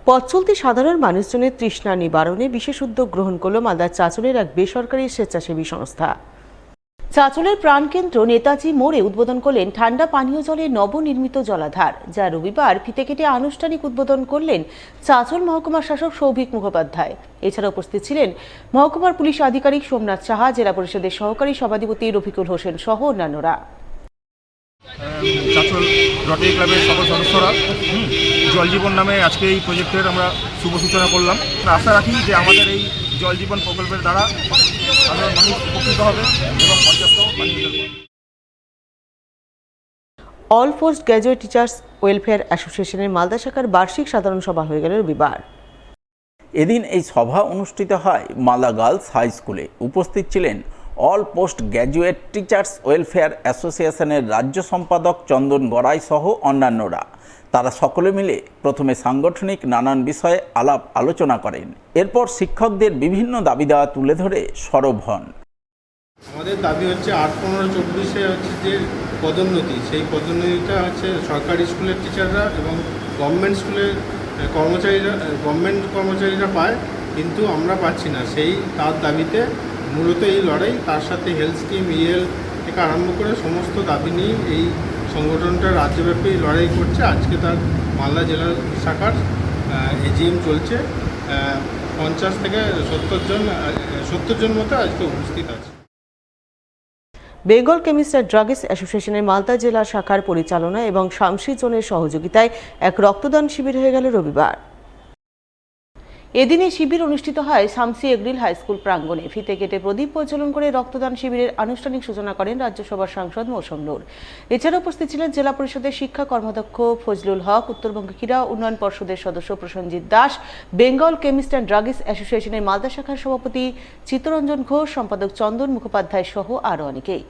পথ চলতি সাধারণ মানুষজনের তৃষ্ণা নিবারণে বিশেষ উদ্যোগ গ্রহণ করল মালদার চাঁচলের এক বেসরকারি স্বেচ্ছাসেবী সংস্থা। চাঁচলের প্রাণকেন্দ্র নেতাজি মোড়ে উদ্বোধন করলেন ঠান্ডা পানীয় জলের নবনির্মিত জলাধার, যা রবিবার ফিতে কেটে আনুষ্ঠানিক উদ্বোধন করলেন চাঁচল মহকুমার শাসক সৌভিক মুখোপাধ্যায়। এছাড়া উপস্থিত ছিলেন মহকুমার পুলিশ আধিকারিক সোমনাথ সাহা, জেলা পরিষদের সহকারী সভাধিপতি রফিকুল হোসেন সহ অন্যান্যরা। চাঁচল রটারি ক্লাবের সকল সদস্যরা জল জীবন নামে আজকে এই প্রজেক্টের আমরা শুভ সূচনা করলাম। আশা রাখি যে আমাদের এই জল জীবন প্রকল্পের দ্বারা সাধারণ মানুষ উপকৃত হবে এবং পর্যাপ্ত পানি পাবে। All post graduate teachers welfare অ্যাসোসিয়েশনের মালদা শাখার বার্ষিক সাধারণ সভা হয়ে গেল রবিবার। এদিন এই সভা অনুষ্ঠিত হয় মালদা গার্লস হাই স্কুলে। উপস্থিত ছিলেন all post graduate teachers welfare অ্যাসোসিয়েশনের রাজ্য সম্পাদক চন্দন গড়াই সহ অন্যান্যরা। তারা সকলে মিলে প্রথমে সাংগঠনিক নানান বিষয়ে আলাপ আলোচনা করেন। এরপর শিক্ষকদের বিভিন্ন দাবি দেওয়া তুলে ধরে সরব হন। আমাদের দাবি হচ্ছে 8-15-24 হচ্ছে যে পদোন্নতি, সেই পদোন্নতিটা হচ্ছে সরকারি স্কুলের টিচাররা এবং গভর্নমেন্ট স্কুলের গভর্নমেন্ট কর্মচারীরা পায়, কিন্তু আমরা পাচ্ছি না। তার দাবিতে মূলত এই লড়াই। তার সাথে হেলথ স্কিম, ইএল থেকে আরম্ভ করে সমস্ত দাবি নিয়ে এই সংগঠনটা রাজ্যব্যাপী লড়াই করছে। আজকে তার মালদা জেলা শাখার এজিএম চলছে। 50 থেকে 70 জন মতো আজকে উপস্থিত আছে। বেঙ্গল কেমিস্ট অ্যান্ড ড্রাগিস্ট অ্যাসোসিয়েশনের মালদা জেলা শাখার পরিচালনা এবং শামসি জোনের সহযোগিতায় এক রক্তদান শিবির হয়ে গেল রবিবার। এদিন এই শিবির অনুষ্ঠিত হয় শামসি এগ্রিল হাই স্কুল প্রাঙ্গণে। ফিতে কেটে প্রদীপ প্রজ্বলন করে রক্তদান শিবিরের আনুষ্ঠানিক সূচনা করেন রাজ্যসভার সাংসদ মৌসুম নূর। এছাড়া উপস্থিত ছিলেন জেলা পরিষদের শিক্ষা কর্মাধ্যক্ষ ফজলুল হক, উত্তরবঙ্গ ক্রীড়া উন্নয়ন পর্ষদের সদস্য Prosenjit Das, Bengal chemist and druggist অ্যাসোসিয়েশনের মালদা শাখার সভাপতি চিত্তরঞ্জন ঘোষ, সম্পাদক চন্দন মুখোপাধ্যায় সহ আরও অনেকেই।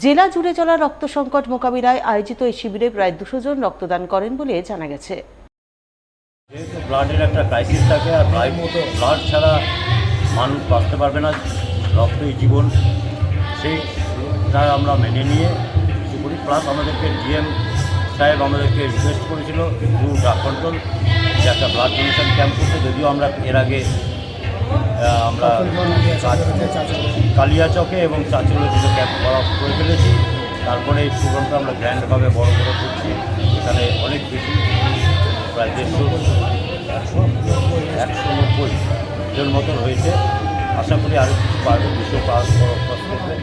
জেলা জুড়ে চলা রক্ত সংকট মোকাবিলায় আয়োজিত এই শিবিরে প্রায় 200 জন রক্তদান করেন বলে জানা গেছে। যেহেতু ব্লাডের একটা ক্রাইসিস থাকে, আর ব্লাড ছাড়া মানুষ বাঁচতে পারবে না, রক্তই জীবন, সেইটা আমরা মেনে নিয়ে কিছু করি। প্লাস আমাদেরকে ডিএম সাহেব আমাদেরকে রিকোয়েস্ট করেছিল থ্রু ড্রাগ কন্ট্রোল যে একটা ব্লাড ডোনেশন ক্যাম্প করতে। যদিও আমরা এর আগে আমরা কালিয়াচকে এবং চাঁচলে দুটো ক্যাম্প করে ফেলেছি। তারপরে এই প্রোগ্রামটা আমরা গ্র্যান্ডভাবে বড় করছি। এখানে অনেক বেশি, প্রায় 190 জন মতন হয়েছে। আশা করি আরও কিছু বাড়বে, 200 পার করবে।